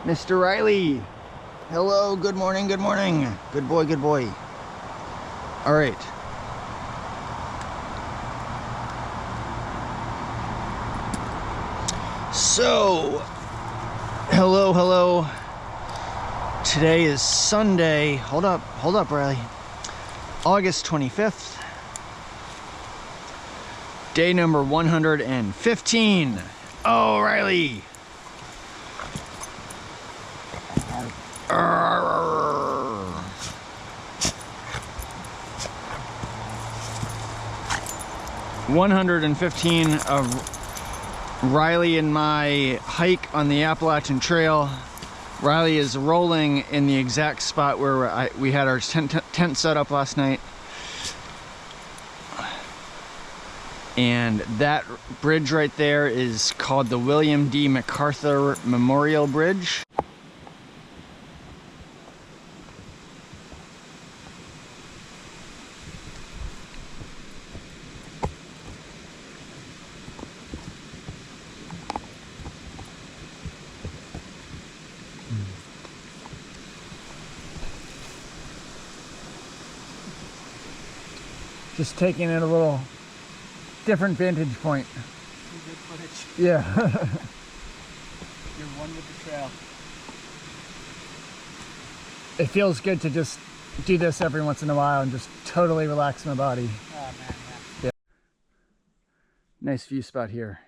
Mr. Riley. Hello, good morning, good morning. Good boy, good boy. All right. So, hello. Today is Sunday. Hold up, Riley. August 25th. Day number 115. Oh, Riley. 115 of Riley and my hike on the Appalachian Trail. Riley is rolling in the exact spot where we had our tent set up last night. And that bridge right there is called the William D. MacArthur Memorial Bridge. Just taking it a little different vantage point. Good footage. Yeah. You're one with the trail. It feels good to just do this every once in a while and just totally relax my body. Oh man, yeah. Nice view spot here.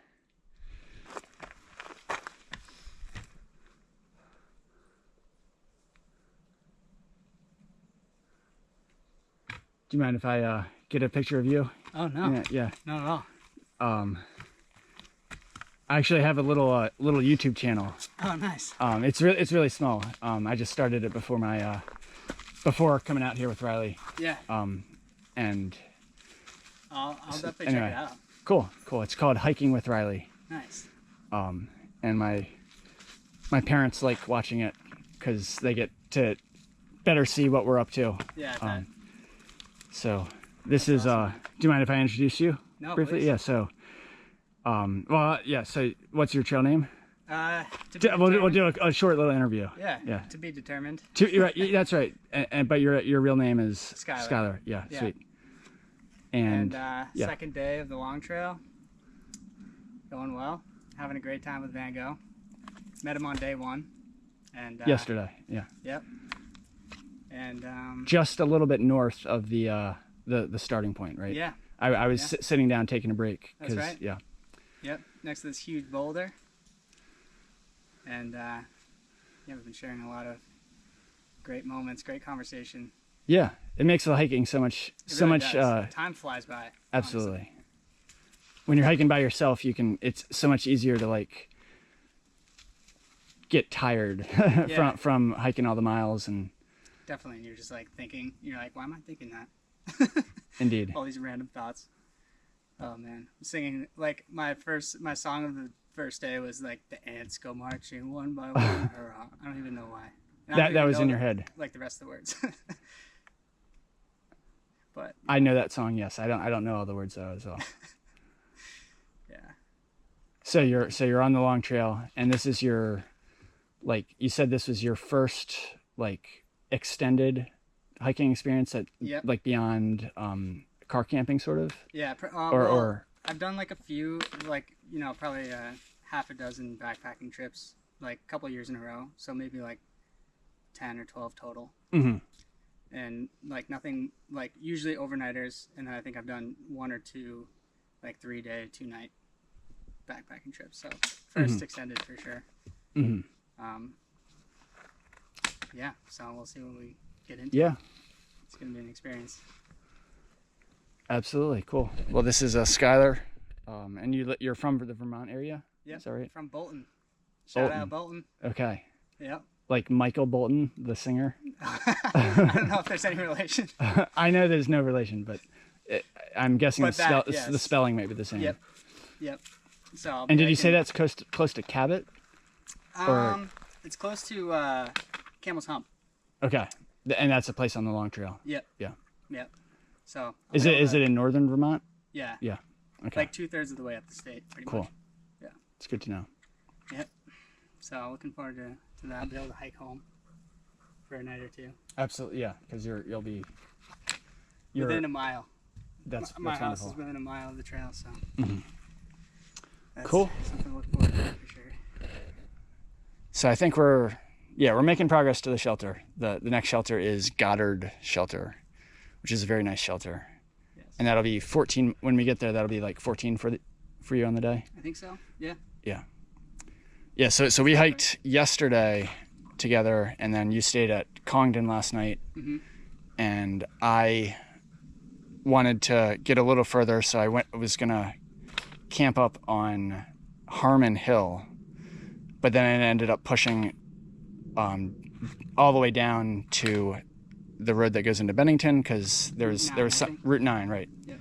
Do you mind if I get a picture of you? Oh no. Yeah. Not at all. I actually have a little YouTube channel. Oh nice. It's really small. I just started it before my before coming out here with Riley. Yeah. And I'll definitely anyway, check it out. Cool. It's called Hiking with Riley. Nice. And my parents like watching it because they get to better see what we're up to. Yeah. I bet. So this is awesome. Do you mind if I introduce you No, briefly? please. Yeah. So so what's your trail name? We'll do a short little interview. Yeah. To be determined. Right, that's right. But your real name is Schuyler. Yeah, Yeah. sweet. And Yeah. Second day of the long trail. Going well. Having a great time with Van Gogh. Met him on day one. And yesterday, yeah. Yep. And just a little bit north of the starting point, right? yeah. I was sitting down taking a break. That's right. Yeah. Yep. Next to this huge boulder. And yeah, we've been sharing a lot of great moments, great conversation. Yeah, it makes the hiking so much time flies by. Absolutely. Honestly. When you're hiking by yourself, it's so much easier to like get tired from hiking all the miles. And definitely, and you're just like thinking, you're like, why am I thinking that? Indeed. All these random thoughts. Oh man, I'm singing like my song of the first day was like the ants go marching one by one. Or, I don't even know why. That was in your head. Like the rest of the words. But I know that song. Yes, I don't know all the words though as well. Yeah. So you're on the long trail, and this is your, like you said, this was your first like extended hiking experience that like beyond car camping sort of. Yeah. Or I've done like a few, like probably half a dozen backpacking trips, like a couple years in a row. So maybe like 10 or 12 total. Mm-hmm. And like nothing, like usually overnighters, and then I think I've done one or two like 3-day 2-night backpacking trips. So first extended for sure. Mm-hmm. Yeah, so we'll see what we get into. Yeah, it's gonna be an experience. Absolutely. Cool. Well, this is Schuyler, and you're from the Vermont area. Yeah, is that right? From Bolton. Shout out Bolton. Okay. Yep. Like Michael Bolton, the singer. I don't know if there's any relation. I know there's no relation, but I'm guessing the spelling might be the same. Yep. So. And did you say that's close to Cabot? It's close to Camel's Hump. Okay, and that's a place on the long trail. Yep. Yeah. Yep. So. Is it in northern Vermont? Yeah. Yeah. Okay. Like 2/3 of the way up the state, pretty much. Cool. Yeah. It's good to know. Yep. So looking forward to that. Be able to hike home for a night or two. Absolutely, yeah, because you'll be within a mile. That's my house wonderful. is within a mile of the trail, so that's cool. something to look forward to for sure. So I think we're making progress to the shelter. The next shelter is Goddard Shelter, which is a very nice shelter. Yes. And that'll be 14 when we get there. That'll be like 14 for you on the day. I think so. Yeah. Yeah. So we hiked yesterday together, and then you stayed at Congdon last night, and I wanted to get a little further, so I was gonna camp up on Harmon Hill, but then it ended up pushing all the way down to the road that goes into Bennington, because there was Route 9, right? Yep.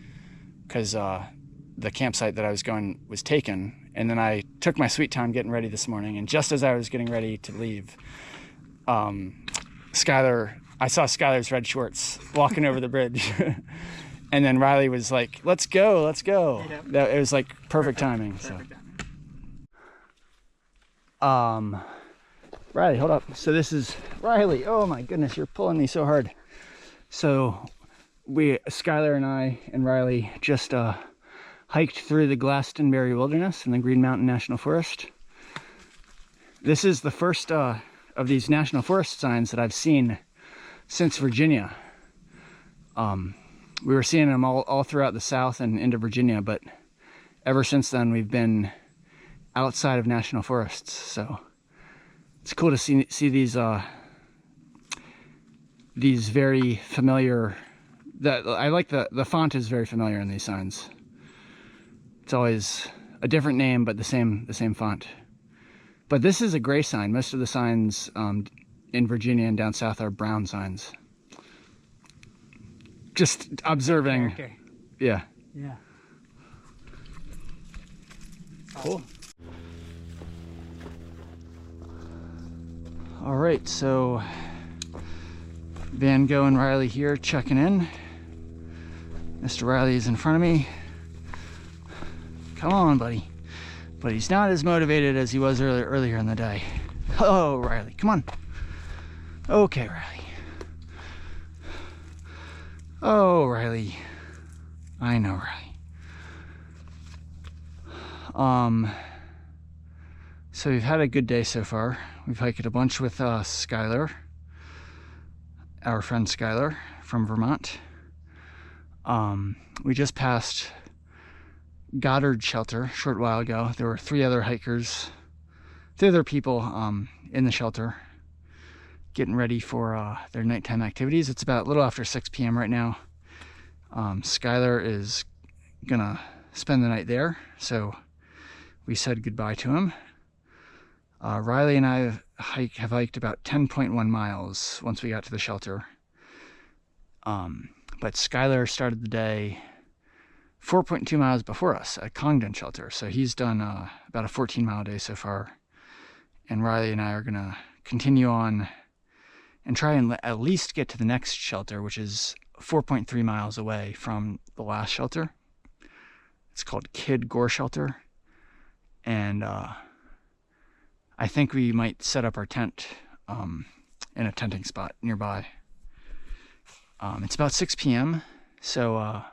Because the campsite that I was going was taken, and then I took my sweet time getting ready this morning, and just as I was getting ready to leave, Schuyler, I saw Schuyler's red shorts walking over the bridge. And then Riley was like, let's go. Yep. It was like perfect timing. Riley, hold up. So this is Riley. Oh my goodness, you're pulling me so hard. So Schuyler and I and Riley just hiked through the Glastenbury Wilderness in the Green Mountain National Forest. This is the first of these national forest signs that I've seen since Virginia. We were seeing them all throughout the South and into Virginia, but ever since then we've been outside of national forests. So it's cool to see these very familiar. I like the font is very familiar in these signs. It's always a different name, but the same font. But this is a gray sign. Most of the signs in Virginia and down south are brown signs. Just observing. Okay. Yeah. Yeah. Cool. All right, so Van Gogh and Riley here checking in. Mr. Riley is in front of me. Come on, buddy. But he's not as motivated as he was earlier in the day. Oh, Riley, come on. Okay, Riley. Oh, Riley. I know, Riley. So we've had a good day so far. We've hiked a bunch with Schuyler, our friend Schuyler from Vermont. We just passed Goddard Shelter a short while ago. There were three other people in the shelter getting ready for their nighttime activities. It's about a little after 6 p.m. right now. Schuyler is gonna spend the night there, so we said goodbye to him. Riley and I have hiked about 10.1 miles once we got to the shelter. But Schuyler started the day 4.2 miles before us at Congdon Shelter, so he's done about a 14-mile day so far. And Riley and I are gonna continue on and try and at least get to the next shelter, which is 4.3 miles away from the last shelter. It's called Kid Gore Shelter. And I think we might set up our tent in a tenting spot nearby. It's about 6 p.m., so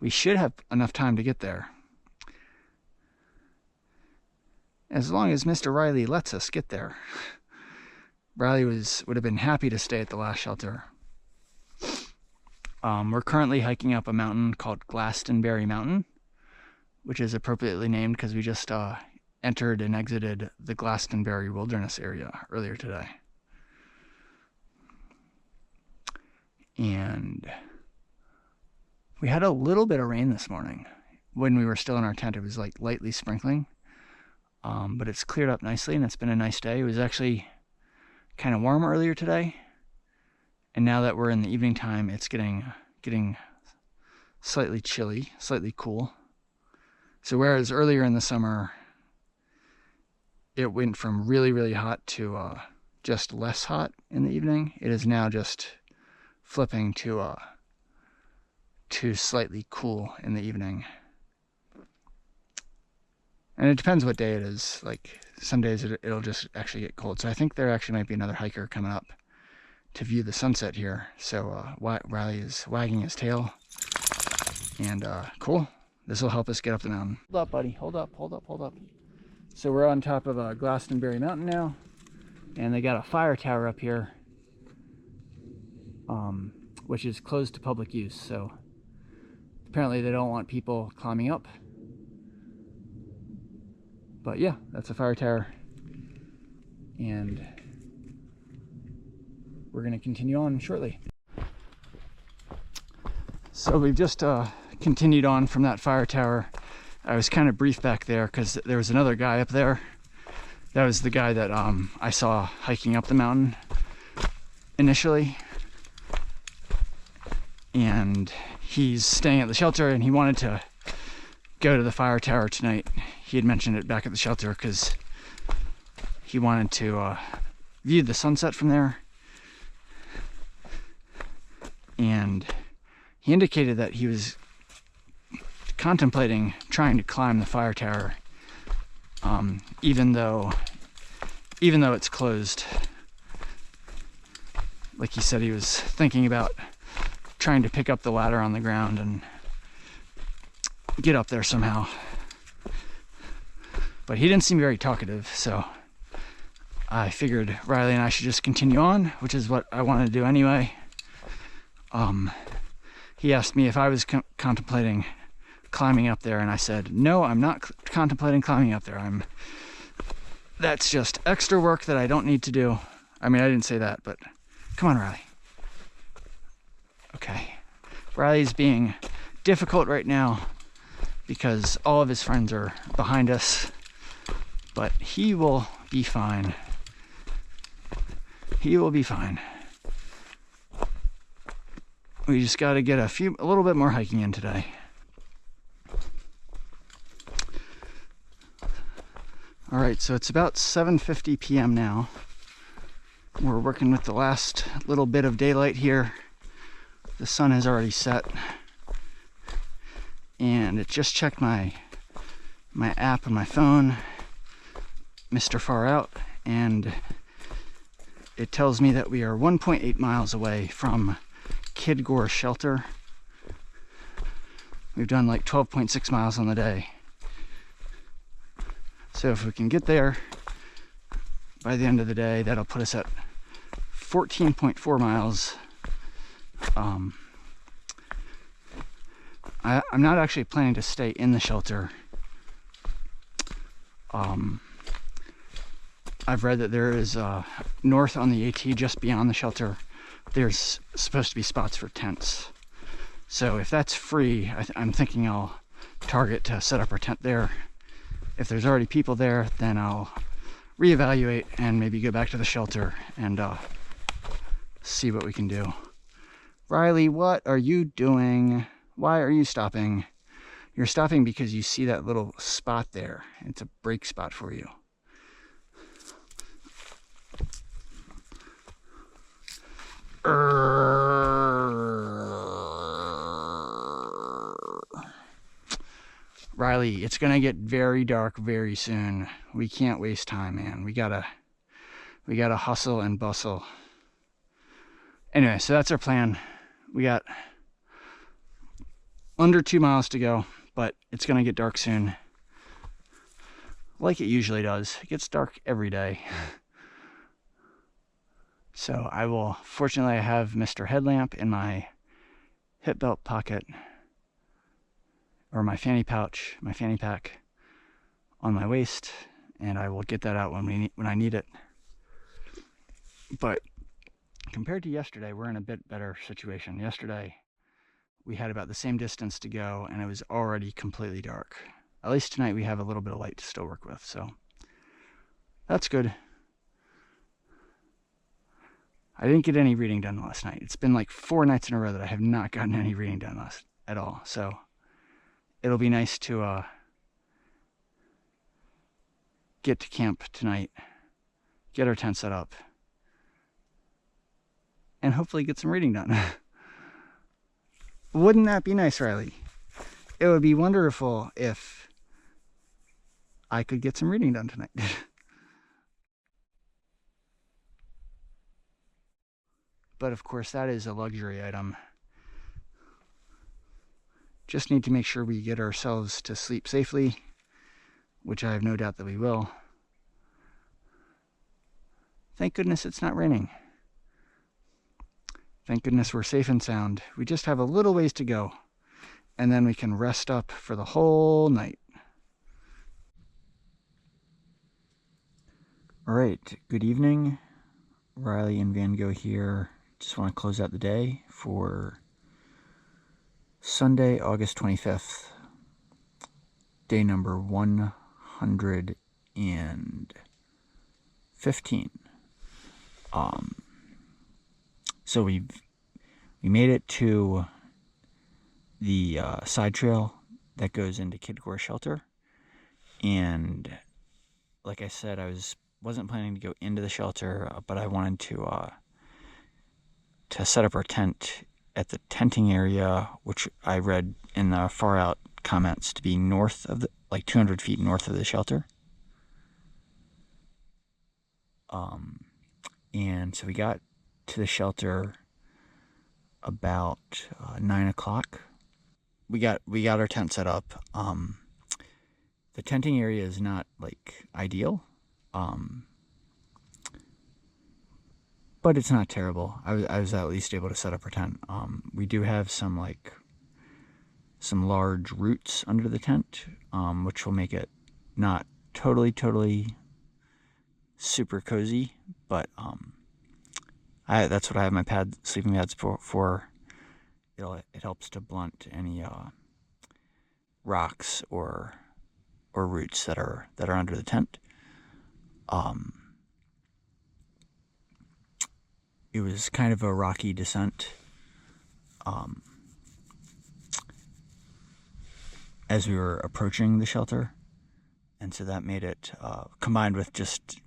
we should have enough time to get there. As long as Mr. Riley lets us get there. Riley would have been happy to stay at the last shelter. We're currently hiking up a mountain called Glastenbury Mountain, which is appropriately named because we just entered and exited the Glastenbury Wilderness area earlier today. And we had a little bit of rain this morning. When we were still in our tent, it was like lightly sprinkling. But it's cleared up nicely, and it's been a nice day. It was actually kind of warm earlier today, and now that we're in the evening time, it's getting slightly chilly, slightly cool. So whereas earlier in the summer it went from really, really hot to just less hot in the evening, it is now just flipping to slightly cool in the evening. And it depends what day it is. Like some days it'll just actually get cold. So I think there actually might be another hiker coming up to view the sunset here. So Riley is wagging his tail. And cool. This will help us get up the mountain. Hold up, buddy. Hold up. So we're on top of Glastenbury Mountain now. And they got a fire tower up here, which is closed to public use. So apparently they don't want people climbing up. But yeah, that's a fire tower. And we're going to continue on shortly. So we've just continued on from that fire tower. I was kind of brief back there because there was another guy up there. That was the guy that I saw hiking up the mountain initially. And he's staying at the shelter and he wanted to go to the fire tower tonight. He had mentioned it back at the shelter because he wanted to view the sunset from there. And he indicated that he was contemplating trying to climb the fire tower, even though it's closed. Like he said, he was thinking about trying to pick up the ladder on the ground and get up there somehow. But he didn't seem very talkative, so I figured Riley and I should just continue on, which is what I wanted to do anyway. He asked me if I was contemplating climbing up there, and I said, no, I'm not contemplating climbing up there. That's just extra work that I don't need to do. I mean, I didn't say that, but come on, Riley. Okay. Riley's being difficult right now because all of his friends are behind us, but he will be fine. He will be fine. We just got to get a little bit more hiking in today. All right, so it's about 7:50 p.m. now. We're working with the last little bit of daylight here. The sun has already set. And it just checked my app on my phone, Mr. Far Out, and it tells me that we are 1.8 miles away from Kid Gore Shelter. We've done like 12.6 miles on the day. So if we can get there by the end of the day, that'll put us at 14.4 miles. I'm not actually planning to stay in the shelter. I've read that there is north on the AT, just beyond the shelter, there's supposed to be spots for tents. So if that's free, I'm thinking I'll target to set up our tent there. If there's already people there, then I'll reevaluate and maybe go back to the shelter and see what we can do. Riley, what are you doing? Why are you stopping? You're stopping because you see that little spot there. It's a break spot for you. Riley, it's gonna get very dark very soon. We can't waste time, man. We gotta hustle and bustle. Anyway, so that's our plan. We got under 2 miles to go, but it's gonna get dark soon. Like it usually does. It gets dark every day. So fortunately I have Mr. Headlamp in my hip belt pocket, or my fanny pouch, my fanny pack on my waist, and I will get that out when I need it. But compared to yesterday, we're in a bit better situation. Yesterday, we had about the same distance to go, and it was already completely dark. At least tonight we have a little bit of light to still work with, so that's good. I didn't get any reading done last night. It's been like 4 nights in a row that I have not gotten any reading done at all, so it'll be nice to get to camp tonight, get our tent set up, and hopefully get some reading done. Wouldn't that be nice, Riley? It would be wonderful if I could get some reading done tonight. But of course, that is a luxury item. Just need to make sure we get ourselves to sleep safely, which I have no doubt that we will. Thank goodness it's not raining. Thank goodness we're safe and sound. We just have a little ways to go, and then we can rest up for the whole night. All right, good evening. Riley and Van Gogh here. Just want to close out the day for Sunday, August 25th, day number 115. So we made it to the side trail that goes into Kid Gore Shelter, and like I said, I wasn't planning to go into the shelter, but I wanted to set up our tent at the tenting area, which I read in the far out comments to be north of the, like 200 feet north of the shelter. And so we got to the shelter about 9 o'clock. We got our tent set up. The tenting area is not like ideal, but it's not terrible. I was at least able to set up our tent. We do have some large roots under the tent, which will make it not totally super cozy, but that's what I have my sleeping pads for. It helps to blunt any rocks or roots that are under the tent. It was kind of a rocky descent as we were approaching the shelter, and so that made it, combined with just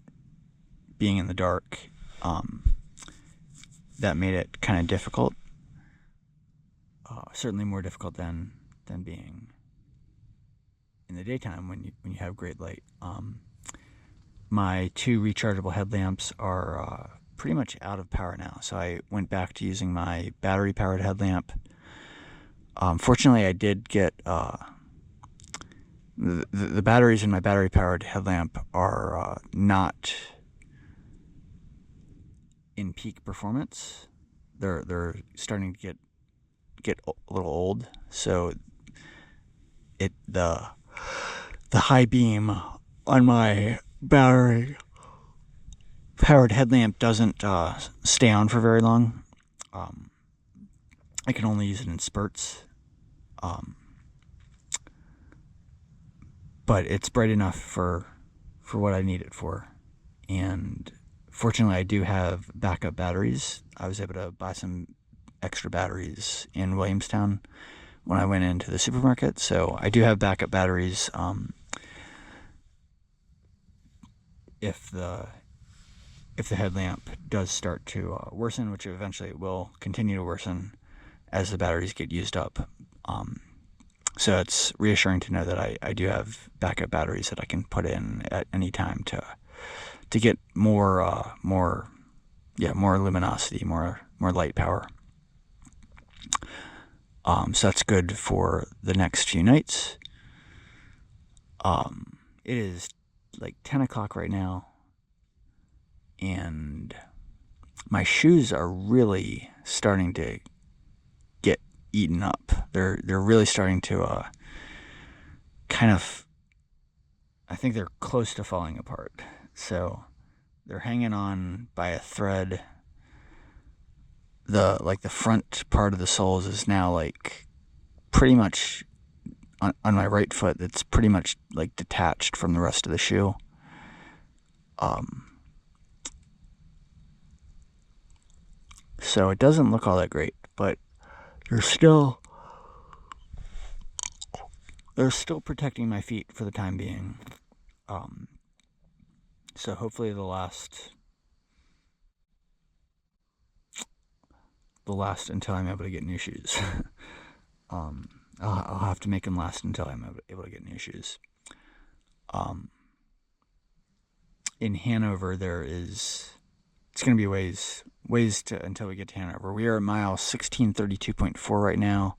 being in the dark, that made it kind of difficult. Certainly more difficult than being in the daytime when you have great light. My 2 rechargeable headlamps are pretty much out of power now, so I went back to using my battery powered headlamp. Fortunately, I did get the batteries in my battery powered headlamp are not in peak performance. They're starting to get a little old, so the high beam on my battery powered headlamp doesn't stay on for very long. I can only use it in spurts, but it's bright enough for what I need it for. And fortunately, I do have backup batteries. I was able to buy some extra batteries in Williamstown when I went into the supermarket, so I do have backup batteries. If the headlamp does start to worsen, which eventually it will continue to worsen as the batteries get used up. So it's reassuring to know that I do have backup batteries that I can put in at any time to get more luminosity, more light power. So that's good for the next few nights. It is like 10 o'clock right now, and my shoes are really starting to get eaten up. They're really starting to kind of, I think they're close to falling apart. So they're hanging on by a thread. The front part of the soles is now like pretty much on my right foot. It's pretty much like detached from the rest of the shoe. So it doesn't look all that great, but they're still protecting my feet for the time being. So hopefully the last until I'm able to get new shoes. I'll have to make them last until I'm able to get new shoes. In Hanover, it's going to be ways until we get to Hanover. We are at mile 1632.4 right now.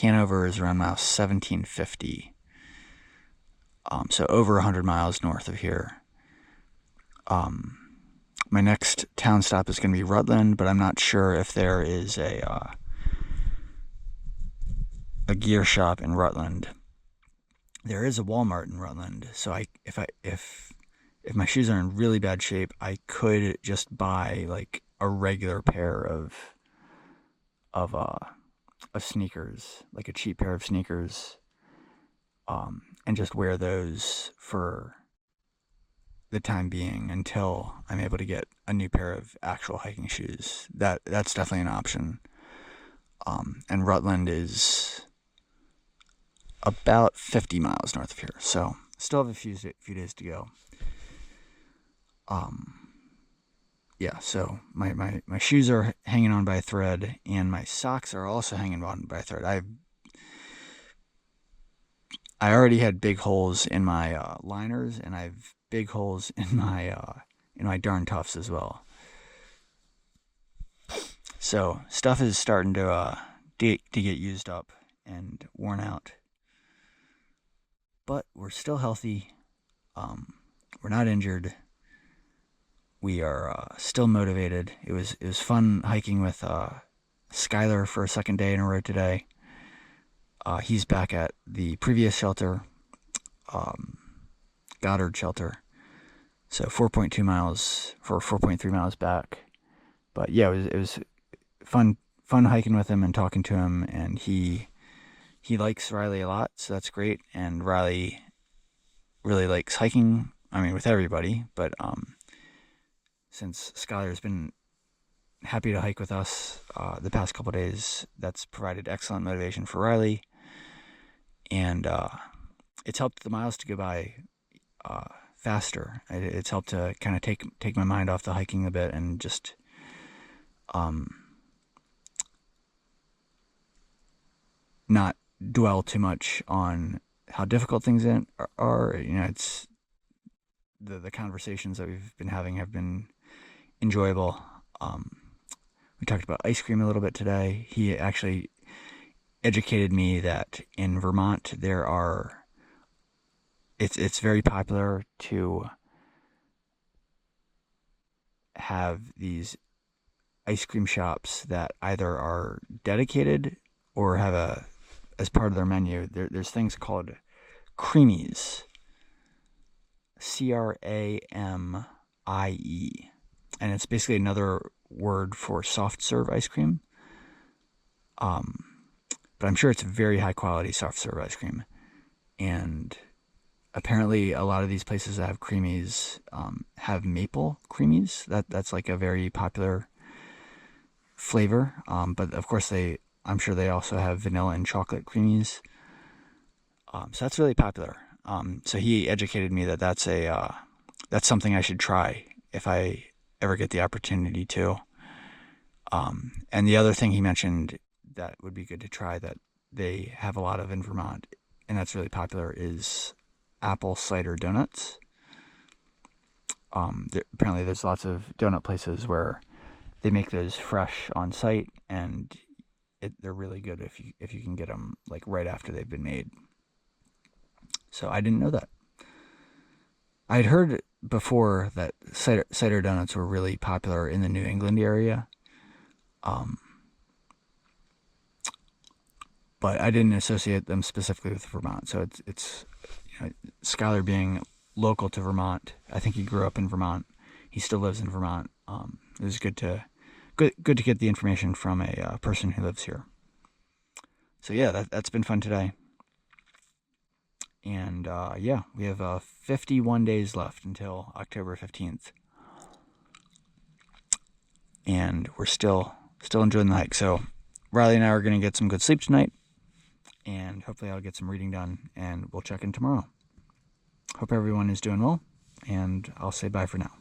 Hanover is around mile 1750. So over 100 miles north of here. My next town stop is going to be Rutland, but I'm not sure if there is a gear shop in Rutland. There is a Walmart in Rutland, so if my shoes are in really bad shape, I could just buy like a regular pair of sneakers, like a cheap pair of sneakers, and just wear those for the time being until I'm able to get a new pair of actual hiking shoes. That's definitely an option. And Rutland is about 50 miles north of here, so still have a few days to go. Yeah, so my shoes are hanging on by a thread, and my socks are also hanging on by a thread. I already had big holes in my liners, and I have big holes in my darn toughs as well. So stuff is starting to get used up and worn out, but we're still healthy. We're not injured. We are still motivated. It was fun hiking with Schuyler for a second day in a row today. He's back at the previous shelter, Goddard Shelter. So 4.2 miles for 4.3 miles back. But yeah, it was fun hiking with him and talking to him, and he likes Riley a lot, so that's great. And Riley really likes hiking, with everybody, but since Schuyler's been happy to hike with us the past couple days, that's provided excellent motivation for Riley, and it's helped the miles to go by faster. It's helped to kind of take my mind off the hiking a bit and just not dwell too much on how difficult things are. It's the conversations that we've been having have been enjoyable. We talked about ice cream a little bit today. He actually educated me that in Vermont it's very popular to have these ice cream shops that either are dedicated or have as part of their menu, there's things called creamies, Cramie, and it's basically another word for soft serve ice cream. But I'm sure it's very high quality soft serve ice cream, and apparently a lot of these places that have creamies have maple creamies. That's like a very popular flavor. But of course I'm sure they also have vanilla and chocolate creamies. So that's really popular. So he educated me that that's something I should try if I ever get the opportunity to. And the other thing he mentioned that would be good to try that they have a lot of in Vermont, and that's really popular, is apple cider donuts. Apparently there's lots of donut places where they make those fresh on site, and they're really good if you can get them like right after they've been made. So I didn't know that. I'd heard before that cider donuts were really popular in the New England area, but I didn't associate them specifically with Vermont. So it's Schuyler being local to Vermont. I think he grew up in Vermont. He still lives in Vermont. It was good to get the information from a person who lives here. So yeah, that's been fun today. And yeah, we have 51 days left until October 15th. And we're still enjoying the hike. So Riley and I are going to get some good sleep tonight. And hopefully I'll get some reading done, and we'll check in tomorrow. Hope everyone is doing well, and I'll say bye for now.